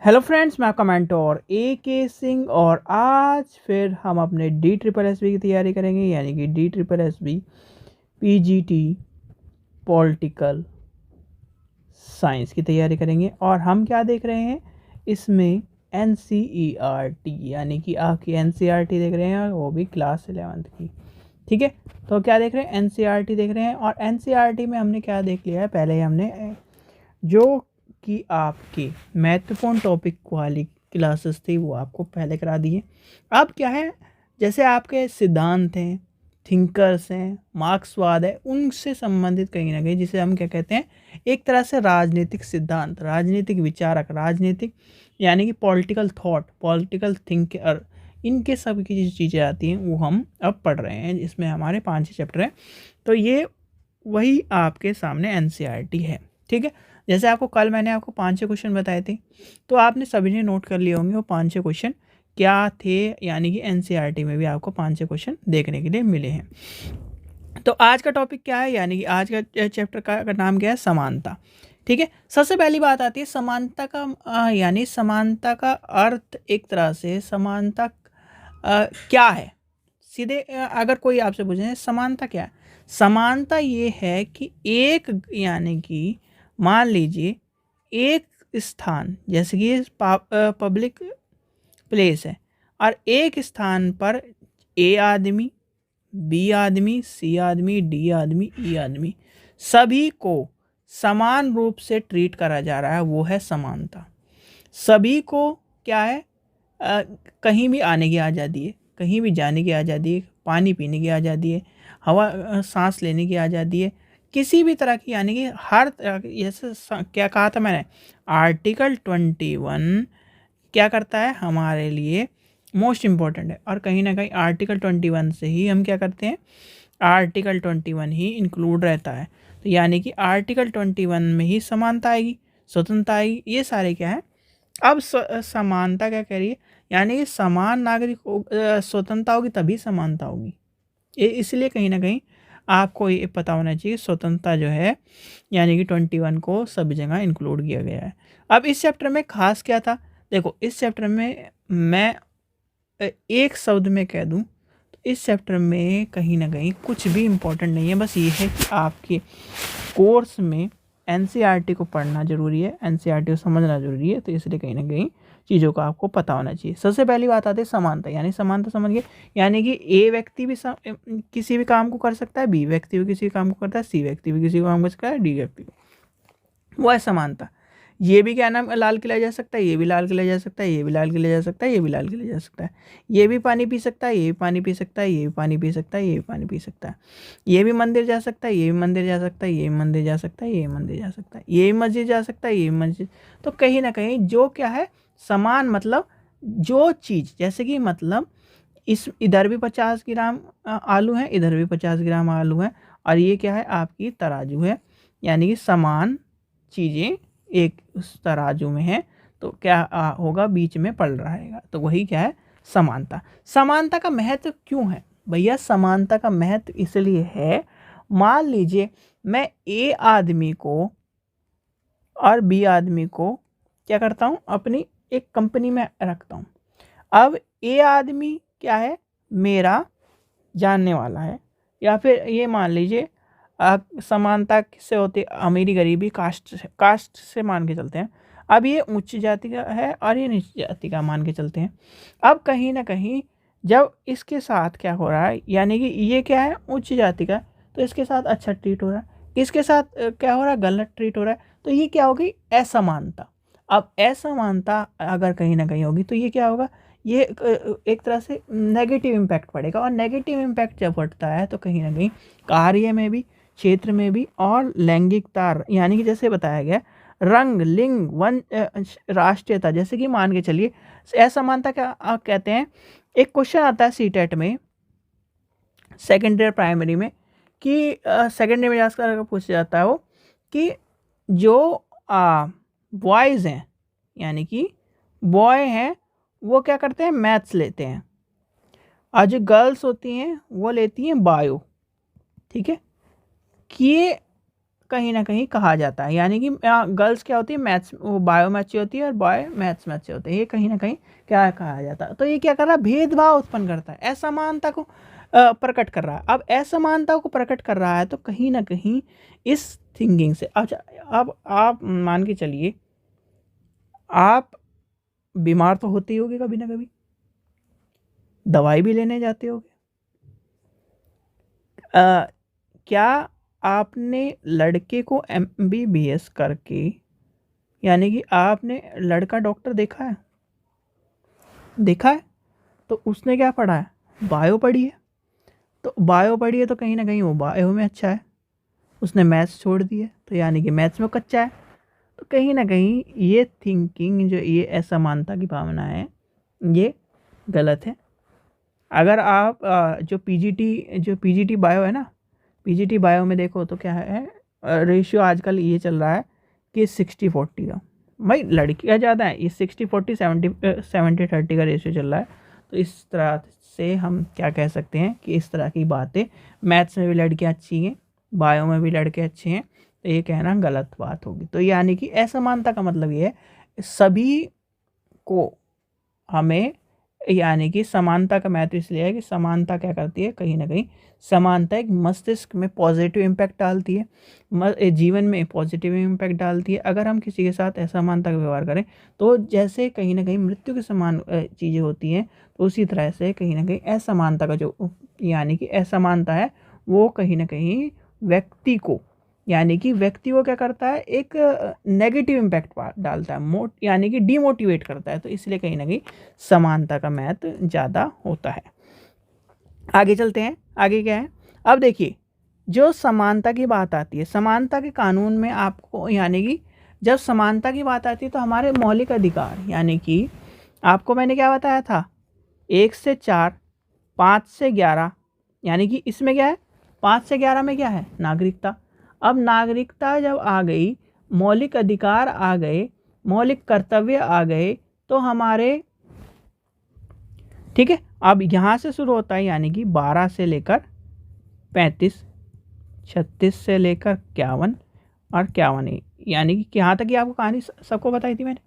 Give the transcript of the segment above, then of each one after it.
Hello friends, मैं आपका mentor ए के सिंह और आज फिर हम अपने DSSB की तैयारी करेंगे, यानी कि DSSB PGT पॉलिटिकल साइंस की तैयारी करेंगे। और हम क्या देख रहे हैं इसमें, NCERT यानी कि आपकी NCERT देख रहे हैं, और वो भी क्लास 11th की। ठीक है, तो क्या देख रहे हैं, NCERT देख रहे हैं। और NCERT में हमने क्या देख लिया है, पहले हमने जो कि आपकी महत्वपूर्ण टॉपिक वाली क्लासेस थी वो आपको पहले करा दिए। अब क्या है, जैसे आपके सिद्धांत हैं, थिंकर्स हैं, मार्क्सवाद है, उनसे संबंधित कहीं ना कहीं जिसे हम क्या कहते हैं, एक तरह से राजनीतिक सिद्धांत, राजनीतिक विचारक, राजनीतिक यानी कि पॉलिटिकल थॉट, पॉलिटिकल थिंकर, इनके सब की जो चीज़ें आती हैं वो हम अब पढ़ रहे हैं। इसमें हमारे 5 चैप्टर हैं, तो ये वही आपके सामने NCERT है। ठीक है, जैसे आपको कल मैंने आपको 5-6 क्वेश्चन बताए थे, तो आपने सभी ने नोट कर लिए होंगे वो 5-6 क्वेश्चन क्या थे, यानी कि NCERT में भी आपको 5-6 क्वेश्चन देखने के लिए मिले हैं। तो आज का टॉपिक क्या है, यानी कि आज का चैप्टर का नाम क्या है, समानता। ठीक है, सबसे पहली बात आती है समानता का, यानी समानता का अर्थ, एक तरह से समानता क्या है। सीधे अगर कोई आपसे पूछे समानता क्या है, समानता ये है कि एक, यानी कि मान लीजिए एक स्थान, जैसे कि पब्लिक प्लेस है, और एक स्थान पर A आदमी, B आदमी, C आदमी, D आदमी, E आदमी, सभी को समान रूप से ट्रीट करा जा रहा है, वो है समानता। सभी को क्या है, कहीं भी आने की आज़ादी है, कहीं भी जाने की आज़ादी है, पानी पीने की आज़ादी है, हवा सांस लेने की आज़ादी है, किसी भी तरह की, यानी कि हर तरह की। जैसे क्या कहा था मैंने, आर्टिकल 21 क्या करता है हमारे लिए, मोस्ट इम्पॉर्टेंट है। और कहीं ना कहीं आर्टिकल 21 से ही हम क्या करते हैं, आर्टिकल 21 ही इंक्लूड रहता है। तो यानी कि आर्टिकल 21 में ही समानता आएगी, स्वतंत्रता आएगी, ये सारे क्या है। अब समानता क्या कह रही है, यानी कि समान नागरिक स्वतंत्रता होगी तभी समानता होगी। ये इसलिए कहीं ना कहीं आपको ये पता होना चाहिए, स्वतंत्रता जो है यानी कि 21 को सभी जगह इंक्लूड किया गया है। अब इस चैप्टर में खास क्या था, देखो इस चैप्टर में मैं एक शब्द में कह दूं तो इस चैप्टर में कहीं ना कहीं कुछ भी इम्पोर्टेंट नहीं है, बस ये है कि आपके कोर्स में NCERT को पढ़ना ज़रूरी है, NCERT को समझना ज़रूरी है, तो इसलिए कहीं ना कहीं चीज़ों का आपको पता होना चाहिए। सबसे पहली बात आती है समानता, यानी समानता समझ गए, यानी कि A व्यक्ति भी किसी भी काम को कर सकता है, B व्यक्ति भी किसी काम को करता है, C व्यक्ति भी किसी काम को कर सकता है, D व्यक्ति को, वो है समानता। ये भी क्या नाम, लाल किला जा सकता है, ये भी लाल किला जा सकता है, ये भी लाल किला जा सकता है, ये भी लाल किला जा सकता है, ये भी पानी पी सकता है, ये भी पानी पी सकता है, ये भी पानी पी सकता है, ये भी पानी पी सकता है, ये भी मंदिर जा सकता है, ये भी मंदिर जा सकता है, ये भी मंदिर जा सकता है, ये भी मंदिर जा सकता है, ये भी मस्जिद जा सकता है, ये भी मस्जिद। तो कहीं ना कहीं जो क्या है, समान मतलब जो चीज़, जैसे कि मतलब इस इधर भी 50 ग्राम आलू है, इधर भी 50 ग्राम आलू है, और ये क्या है आपकी तराजू है, यानी कि समान चीज़ें एक उस तराजू में है, तो क्या होगा, बीच में पड़ रहेगा, तो वही क्या है, समानता। समानता का महत्व क्यों है भैया, समानता का महत्व इसलिए है, मान लीजिए मैं A आदमी को और B आदमी को क्या करता हूँ, अपनी एक कंपनी में रखता हूँ। अब A आदमी क्या है, मेरा जानने वाला है, या फिर ये मान लीजिए समानता किससे होती है, अमीरी गरीबी कास्ट से मान के चलते हैं। अब ये उच्च जाति का है और ये नीच जाति का मान के चलते हैं। अब कहीं ना कहीं जब इसके साथ क्या हो रहा है, यानी कि ये क्या है, उच्च जाति का, तो इसके साथ अच्छा ट्रीट हो रहा है, इसके साथ क्या हो रहा है, गलत ट्रीट हो रहा है, तो ये क्या होगी, असमानता। अब असमानता अगर कहीं ना कहीं होगी तो ये क्या होगा, ये एक तरह से नेगेटिव इम्पैक्ट पड़ेगा, और नेगेटिव इम्पैक्ट जब पड़ता है तो कहीं ना कहीं कार्य में भी, क्षेत्र में भी, और लैंगिकता, यानी कि जैसे बताया गया रंग, लिंग, वन, राष्ट्रीयता, जैसे कि मान के चलिए असमानता क्या कहते हैं। एक क्वेश्चन आता है CTET में, सेकेंडरी प्राइमरी में, कि सेकेंडरी में जाकर पूछा जाता है वो, कि जो बॉयज़ हैं, यानी कि बॉय हैं, वो क्या करते हैं, मैथ्स लेते हैं, और जो गर्ल्स होती हैं वो लेती हैं बायो। ठीक है, कि ये कहीं ना कहीं कहा जाता है, यानी कि गर्ल्स क्या होती है, मैथ्स वो बायो मैथ से होती है और बॉय मैथ्स से होते हैं, ये कहीं ना कहीं क्या कहा जाता है। तो ये क्या कर रहा है, भेदभाव उत्पन्न करता है, असमानता को प्रकट कर रहा है। अब असमानता को प्रकट कर रहा है तो कहीं ना कहीं इस थिंकिंग से, अच्छा अब आप मान के चलिए आप बीमार तो होते ही होगे कभी ना कभी, दवाई भी लेने जाते होगे। क्या आपने लड़के को MBBS करके, यानी कि आपने लड़का डॉक्टर देखा है, देखा है, तो उसने क्या पढ़ा है, बायो पढ़ी है। तो बायो पढ़ी है तो कहीं ना कहीं वो बायो में अच्छा है, उसने मैथ्स छोड़ दी है तो यानी कि मैथ्स में कच्चा है। तो कहीं ना कहीं ये थिंकिंग जो ये असमानता की भावना है ये गलत है। अगर आप जो पीजीटी बायो है ना, पीजीटी बायो में देखो तो क्या है, रेशियो आजकल ये चल रहा है कि 60-40 का, भाई लड़कियाँ ज़्यादा है, ये 60-40 70-30 का रेशियो चल रहा है। तो इस तरह से हम क्या कह सकते हैं कि इस तरह की बातें, मैथ्स में भी लड़कियाँ अच्छी हैं, बायो में भी लड़के अच्छे हैं, तो ये कहना गलत बात होगी। तो यानी कि असमानता का मतलब ये है सभी को हमें, यानी कि समानता का महत्व इसलिए है कि समानता क्या करती है, कहीं ना कहीं समानता एक मस्तिष्क में पॉजिटिव इम्पैक्ट डालती है, जीवन में पॉजिटिव इम्पैक्ट डालती है। अगर हम किसी के साथ असमानता का व्यवहार करें तो जैसे कहीं ना कहीं मृत्यु के समान चीज़ें होती हैं, तो उसी तरह से कहीं ना कहीं असमानता का जो, यानी कि असमानता है वो कहीं ना कहीं व्यक्ति को, यानी कि व्यक्ति को क्या करता है, एक नेगेटिव इम्पैक्ट डालता है, यानी कि डीमोटिवेट करता है। तो इसलिए कहीं ना कहीं समानता का महत्व ज़्यादा होता है। आगे चलते हैं, आगे क्या है, अब देखिए जो समानता की बात आती है, समानता के कानून में आपको, यानी कि जब समानता की बात आती है तो हमारे मौलिक अधिकार, यानी कि आपको मैंने क्या बताया था, 1 से 4, 5 से 11, यानी कि इसमें क्या है, 5 से 11 में क्या है, नागरिकता। अब नागरिकता जब आ गई, मौलिक अधिकार आ गए, मौलिक कर्तव्य आ गए, तो हमारे, ठीक है, अब यहाँ से शुरू होता है, यानी कि 12 से लेकर 35, 36 से लेकर 51 और 51, यानी कि यहाँ तक ही आपको कहानी सबको बताई थी मैंने।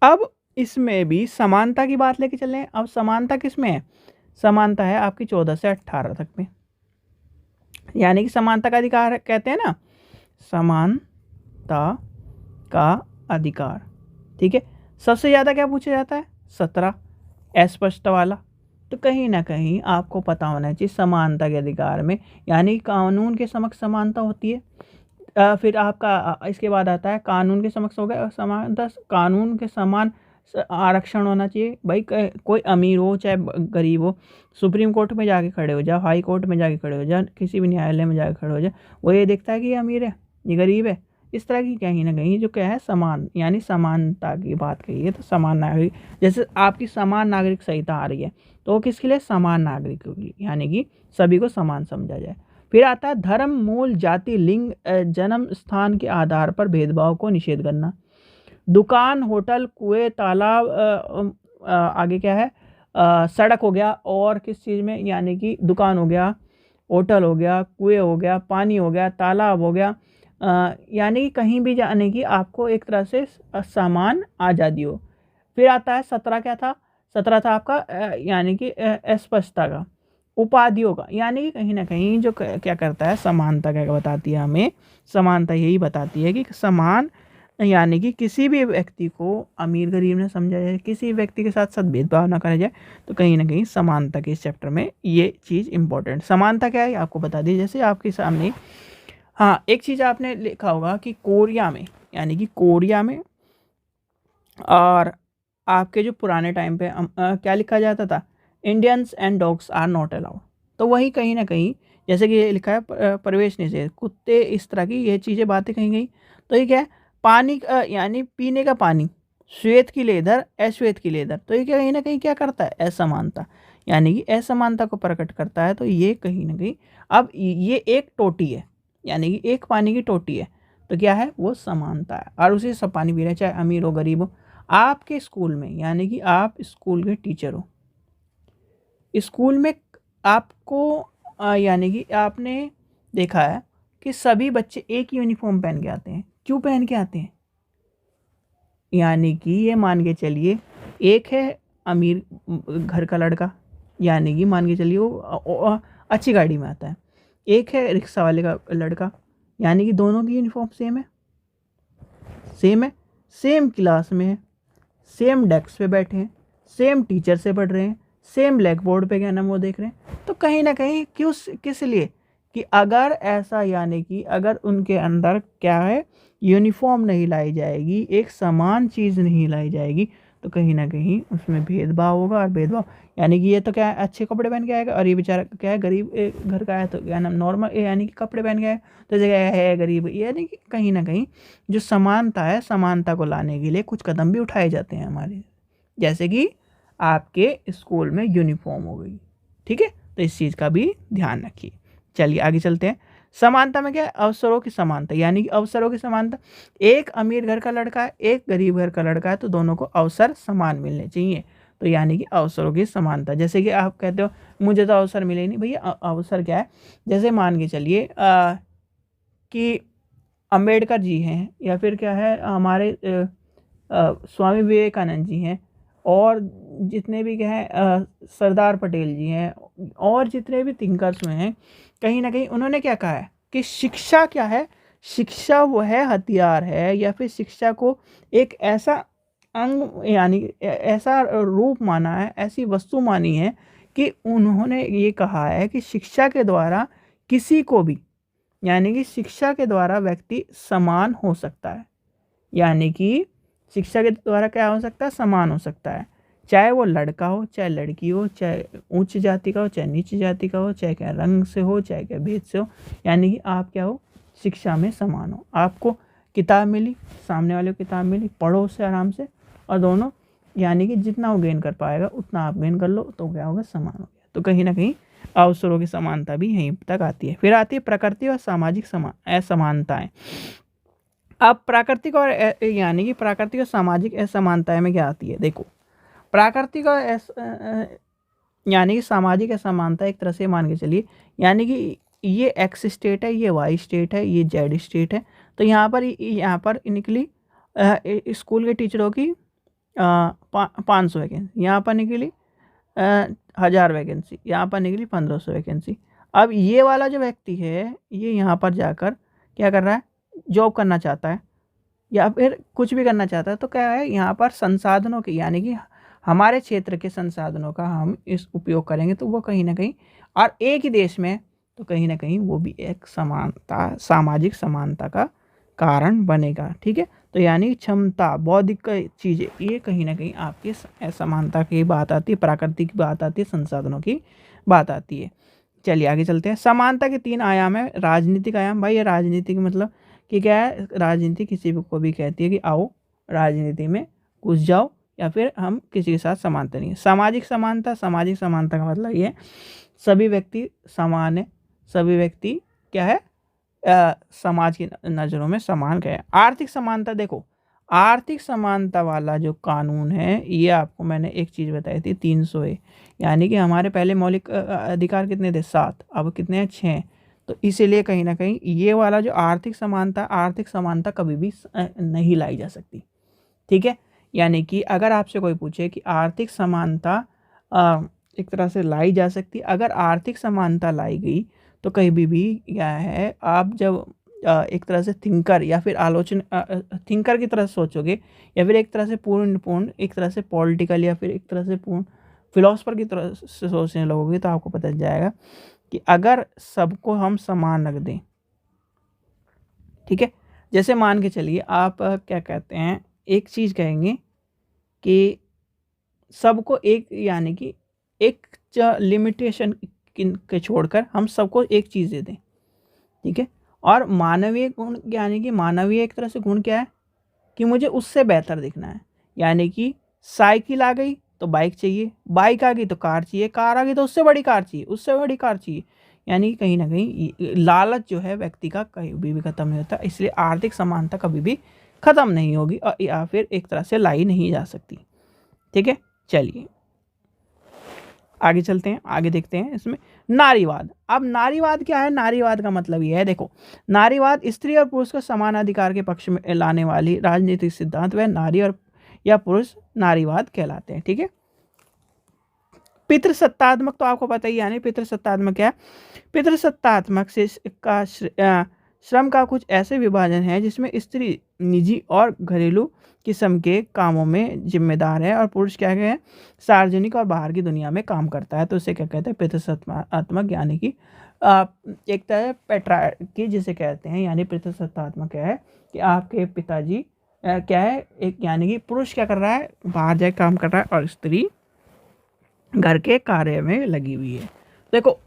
अब इसमें भी समानता की बात लेके चले। अब समानता किस में है, समानता है आपकी 14 से 18 तक में, यानी कि समानता का अधिकार कहते हैं ना, समानता का अधिकार, ठीक है। सबसे ज़्यादा क्या पूछा जाता है, 17, अस्पष्ट वाला। तो कहीं ना कहीं आपको पता होना चाहिए समानता के अधिकार में, यानी कानून के समक्ष समानता होती है। फिर आपका इसके बाद आता है कानून के समक्ष हो गया समानता, कानून के समान आरक्षण होना चाहिए। भाई कोई अमीर हो चाहे गरीब हो, सुप्रीम कोर्ट में जाके खड़े हो जाओ, हाई कोर्ट में जाके खड़े हो जाओ, किसी भी न्यायालय में जाके खड़े हो जाओ, वो ये देखता है कि ये अमीर है ये गरीब है। इस तरह की कहीं ना कहीं जो क्या है, समान, यानी समानता की बात कही है। तो समान नागरिक, जैसे आपकी समान नागरिक संहिता आ रही है तो वो किसके लिए, समान नागरिकों के लिए, यानी कि सभी को समान समझा जाए। फिर आता है धर्म, मूल, जाति, लिंग, जन्म स्थान के आधार पर भेदभाव को निषेध करना। दुकान, होटल, कुएं, तालाब, आगे क्या है, सड़क हो गया, और किस चीज़ में, यानी कि दुकान हो गया, होटल हो गया, कुएं हो गया, पानी हो गया, तालाब हो गया, यानी कि कहीं भी जाने की आपको एक तरह से समान आज़ादी हो। फिर आता है 17, क्या था, 17 था आपका यानी कि अस्पष्टता का, उपाधियों का, यानी कि कहीं ना कहीं जो क्या करता है, समानता क्या बताती है हमें, समानता यही बताती है कि समान, यानी कि किसी भी व्यक्ति को अमीर गरीब न समझा जाए, किसी व्यक्ति के साथ साथ भेदभाव ना करा जाए। तो कहीं ना कहीं समानता के इस चैप्टर में ये चीज़ इंपॉर्टेंट, समानता क्या है आपको बता दी। जैसे आपके सामने, हाँ एक चीज़ आपने लिखा होगा कि कोरिया में, यानी कि कोरिया में, और आपके जो पुराने टाइम पे क्या लिखा जाता था, Indians and dogs are not allowed. तो वही कहीं ना कहीं, जैसे कि ये लिखा है प्रवेश निषेध, कुत्ते, इस तरह की ये चीज़ें बातें कहीं गई। तो ये क्या है, पानी यानी पीने का पानी, श्वेत की लेदर, अश्वेत की लेदर। तो ये कहीं ना कहीं क्या करता है, असमानता, यानी कि असमानता को प्रकट करता है। तो ये कहीं ना कहीं, अब ये एक टोटी है, यानी कि एक पानी की टोटी है, तो क्या है वो समानता है, और उसी से सब पानी पी रहे हैं, चाहे अमीर हो गरीब हो। आपके स्कूल में, यानी कि आप स्कूल के टीचर हो, स्कूल में आपको यानी कि आपने देखा है कि सभी बच्चे एक ही यूनिफॉर्म पहन के आते हैं। क्यों पहन के आते हैं? यानी कि ये मान के चलिए, एक है अमीर घर का लड़का, यानी कि मान के चलिए वो अच्छी गाड़ी में आता है। एक है रिक्शा वाले का लड़का, यानी कि दोनों की यूनिफॉर्म सेम है, सेम क्लास में है, सेम डेस्क पे बैठे हैं, सेम टीचर से पढ़ रहे हैं, सेम ब्लैक बोर्ड पे क्या नाम वो देख रहे हैं। तो कहीं ना कहीं किस लिए कि अगर ऐसा, यानी कि अगर उनके अंदर क्या है, यूनिफॉर्म नहीं लाई जाएगी, एक समान चीज़ नहीं लाई जाएगी, तो कहीं ना कहीं उसमें भेदभाव होगा। और भेदभाव यानी कि ये तो क्या है, अच्छे कपड़े पहन के आएगा, और ये बेचारा क्या है, गरीब घर का है, तो क्या नाम नॉर्मल यानी कि कपड़े पहन के आए तो जगह है गरीब। यानी कि कहीं ना कहीं जो समानता है, समानता को लाने के लिए कुछ कदम भी उठाए जाते हैं हमारे, जैसे कि आपके स्कूल में यूनिफॉर्म हो गई। ठीक है, तो इस चीज़ का भी ध्यान रखिए। चलिए आगे चलते हैं। समानता में क्या है? अवसरों की समानता, यानी कि अवसरों की समानता। एक अमीर घर का लड़का है, एक गरीब घर का लड़का है, तो दोनों को अवसर समान मिलने चाहिए। तो यानी कि अवसरों की समानता। जैसे कि आप कहते हो मुझे तो अवसर मिले नहीं, भैया अवसर क्या है? जैसे मान के चलिए कि अंबेडकर जी हैं, या फिर क्या है हमारे स्वामी विवेकानंद जी हैं, और जितने भी क्या है सरदार पटेल जी हैं, और जितने भी थिंकर्स में हैं, कहीं ना कहीं उन्होंने क्या कहा है कि शिक्षा क्या है? शिक्षा वो है हथियार है, या फिर शिक्षा को एक ऐसा अंग यानी ऐसा रूप माना है, ऐसी वस्तु मानी है कि उन्होंने ये कहा है कि शिक्षा के द्वारा किसी को भी, यानी कि शिक्षा के द्वारा व्यक्ति समान हो सकता है। यानी कि शिक्षा के द्वारा क्या हो सकता है? समान हो सकता है, चाहे वो लड़का हो, चाहे लड़की हो, चाहे उच्च जाति का हो, चाहे नीच जाति का हो, चाहे क्या रंग से हो, चाहे क्या भेद से हो। यानी कि आप क्या हो? शिक्षा में समान हो। आपको किताब मिली, सामने वाले को किताब मिली, पढ़ो उससे आराम से, और दोनों यानी कि जितना वो गेन कर पाएगा उतना आप गेन कर लो, तो क्या होगा? समान हो गया। तो कहीं ना कहीं अवसरों की समानता भी यहीं तक आती है। फिर आती है प्रकृति और सामाजिक असमानताएं। अब प्राकृतिक और यानी कि प्राकृतिक और सामाजिक असमानताएं में क्या आती है? देखो, प्राकृतिक और यानी कि सामाजिक असमानता एक तरह से मान के चलिए, यानी कि ये एक्स स्टेट है, ये वाई स्टेट है, ये जेड स्टेट है। तो यहाँ पर निकली स्कूल के टीचरों की 500 वैकेंसी, यहाँ पर निकली 1000 वैकेंसी, यहाँ पर निकली 1500 वैकेंसी। अब ये वाला जो व्यक्ति है, ये यहाँ पर जाकर क्या कर रहा है? जॉब करना चाहता है, या फिर कुछ भी करना चाहता है। तो क्या है, यहाँ पर संसाधनों की, यानी कि हमारे क्षेत्र के संसाधनों का हम इस उपयोग करेंगे, तो वो कहीं ना कहीं, और एक ही देश में, तो कहीं ना कहीं वो भी एक समानता, सामाजिक समानता का कारण बनेगा। ठीक है, तो यानी क्षमता, बौद्धिक चीज़ें, ये कहीं ना कहीं आपकी असमानता की बात आती है, प्राकृतिक की बात आती है, संसाधनों की बात आती है। चलिए आगे चलते हैं। समानता के 3 आयाम है। राजनीतिक आयाम, भाई ये राजनीतिक मतलब कि क्या है? राजनीति किसी को भी कहती है कि आओ राजनीति में घुस जाओ, या फिर हम किसी के साथ समानता नहीं है। सामाजिक समानता, सामाजिक समानता का मतलब ये है सभी व्यक्ति समान है, सभी व्यक्ति क्या है? समाज की नज़रों में समान गए। आर्थिक समानता, देखो आर्थिक समानता वाला जो कानून है, ये आपको मैंने एक चीज़ बताई थी, 300 यानी कि हमारे पहले मौलिक अधिकार कितने थे? 7, अब कितने हैं? 6। तो इसीलिए कहीं ना कहीं ये वाला जो आर्थिक समानता कभी भी नहीं लाई जा सकती। ठीक है, यानी कि अगर आपसे कोई पूछे कि आर्थिक समानता एक तरह से लाई जा सकती, अगर आर्थिक समानता लाई गई तो कहीं भी क्या है, आप जब एक तरह से थिंकर या फिर थिंकर की तरह सोचोगे, या फिर एक तरह से पूर्ण एक तरह से पॉलिटिकल, या फिर एक तरह से पूर्ण फिलोसफर की तरह से सोचने लगोगे, तो आपको पता चल जाएगा कि अगर सबको हम समान रख दें, ठीक है, जैसे मान के चलिए आप क्या कहते हैं, एक चीज़ कहेंगे कि सबको एक, यानी कि एक लिमिटेशन के छोड़कर हम सबको एक चीज़ दे दें। ठीक है, और मानवीय गुण, यानी कि मानवीय एक तरह से गुण क्या है कि मुझे उससे बेहतर दिखना है। यानी कि साइकिल आ गई तो बाइक चाहिए, बाइक आ गई तो कार चाहिए, कार आ गई तो उससे बड़ी कार चाहिए, उससे बड़ी कार चाहिए। यानी कि कहीं ना कहीं लालच जो है व्यक्ति का कहीं भी ख़त्म नहीं होता। इसलिए आर्थिक समानता कभी भी ख़त्म नहीं होगी, और या फिर एक तरह से लाई नहीं जा सकती। ठीक है, चलिए आगे चलते हैं, आगे देखते हैं इसमें नारीवाद। अब नारीवाद क्या है? नारीवाद का मतलब ये है, देखो, नारीवाद स्त्री और पुरुष को समान अधिकार के पक्ष में लाने वाली राजनीतिक सिद्धांत वह नारी और या पुरुष नारीवाद कहलाते हैं। ठीक है। पितृसत्तात्मक तो आपको पता ही, यानी पितृसत्तात्मक क्या है? पितृसत्तात्मक से श्रम का कुछ ऐसे विभाजन है जिसमें स्त्री निजी और घरेलू किस्म के कामों में जिम्मेदार है और पुरुष क्या है? सार्वजनिक और बाहर की दुनिया में काम करता है। तो उसे क्या कहते हैं? पितृसत्तात्मक, यानी कि एक तरह पेट्रार्की जिसे कहते हैं। यानी पितृसत्तात्मक क्या है कि आपके पिताजी क्या है, एक यानी कि पुरुष क्या कर रहा है? बाहर जाके काम कर रहा है और स्त्री घर के कार्य में लगी हुई है। देखो,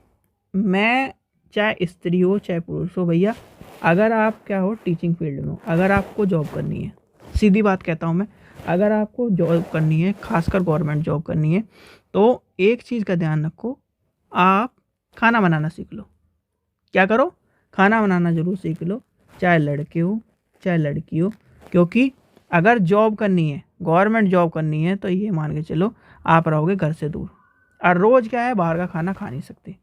मैं चाहे स्त्री हो चाहे पुरुष हो भैया, अगर आप क्या हो, टीचिंग फील्ड में हो, अगर आपको जॉब करनी है, सीधी बात कहता हूँ मैं, अगर आपको जॉब करनी है, खासकर गवर्नमेंट जॉब करनी है, तो एक चीज़ का ध्यान रखो, आप खाना बनाना सीख लो। क्या करो? खाना बनाना ज़रूर सीख लो, चाहे लड़के हो चाहे लड़की हो। क्योंकि अगर जॉब करनी है, गवर्नमेंट जॉब करनी है, तो ये मान के चलो आप रहोगे घर से दूर और रोज़ क्या है, बाहर का खाना खा नहीं सकते।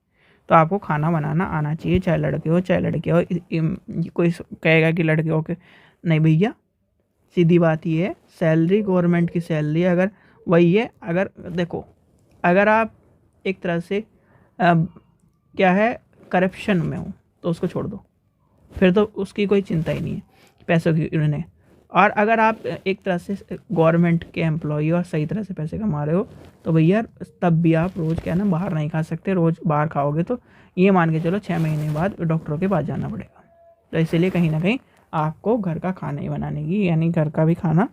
तो आपको खाना बनाना आना चाहिए, चाहे लड़के हो चाहे लड़के हो। कोई कहेगा कि लड़के हो के, नहीं भैया, सीधी बात ये है, सैलरी गवर्नमेंट की सैलरी अगर वही है, अगर देखो, अगर आप एक तरह से क्या है, करप्शन में हो, तो उसको छोड़ दो, फिर तो उसकी कोई चिंता ही नहीं है पैसों की उन्हें। और अगर आप एक तरह से गवर्नमेंट के एम्प्लॉई और सही तरह से पैसे कमा रहे हो, तो भैया तब भी आप रोज़ क्या है ना, बाहर नहीं खा सकते। रोज़ बाहर खाओगे तो ये मान के चलो 6 महीने बाद डॉक्टरों के पास जाना पड़ेगा। तो इसलिए कहीं ना कहीं आपको घर का खाना ही बनाने की, यानी घर का भी खाना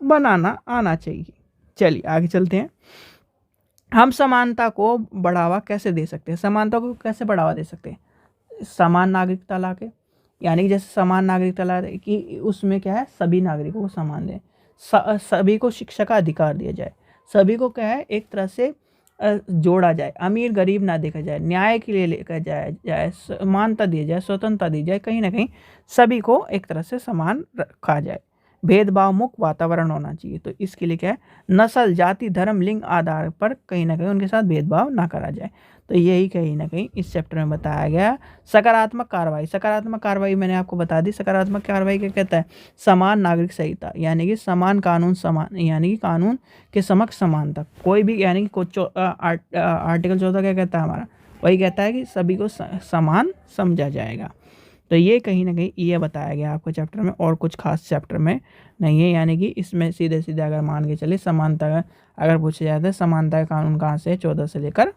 बनाना आना चाहिए। चलिए आगे चलते हैं। हम समानता को बढ़ावा कैसे दे सकते हैं? समानता को कैसे बढ़ावा दे सकते हैं? समान नागरिकता लाके, यानी कि जैसे समान नागरिकता ला कि उसमें क्या है, सभी नागरिकों को समान दें, सभी को शिक्षा का अधिकार दिया जाए, सभी को क्या है, एक तरह से जोड़ा जाए, अमीर गरीब ना देखा जाए, न्याय के लिए लेकर जाए, समानता दी जाए, स्वतंत्रता दी जाए, कहीं ना कहीं सभी को एक तरह से समान रखा जाए। भेदभाव मुक्त वातावरण होना चाहिए। तो इसके लिए क्या है, नस्ल जाति धर्म लिंग आधार पर कहीं ना कहीं उनके साथ भेदभाव ना करा जाए। तो यही कहीं ना कहीं इस चैप्टर में बताया गया। सकारात्मक कार्रवाई, सकारात्मक कार्रवाई मैंने आपको बता दी। सकारात्मक कार्रवाई क्या कहता है? समान नागरिक संहिता, यानी कि समान कानून, समान यानी कि कानून के समक्ष समानता। कोई भी, यानी कि आर्टिकल 14 क्या कहता है हमारा? वही कहता है कि सभी को समान समझा जाएगा। तो ये कहीं ना कहीं ये बताया गया आपको चैप्टर में, और कुछ खास चैप्टर में नहीं है। यानी कि इसमें सीधे सीधे अगर मान के चले, समानता का अगर पूछा जाता है, समानता का कानून कहाँ से है? 14 से लेकर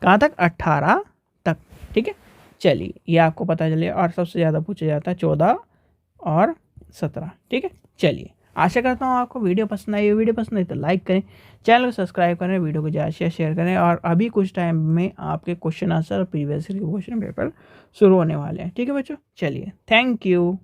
कहाँ तक? 18 तक। ठीक है, चलिए ये आपको पता चले। और सबसे ज़्यादा पूछा जाता है 14 और 17। ठीक है, चलिए आशा करता हूँ आपको वीडियो पसंद आई। वीडियो पसंद आई तो लाइक करें, चैनल को सब्सक्राइब करें, वीडियो को ज़्यादा से शेयर करें। और अभी कुछ टाइम में आपके क्वेश्चन आंसर और प्रीवियस ईयर के क्वेश्चन पेपर शुरू होने वाले हैं। ठीक है बच्चों, चलिए, थैंक यू।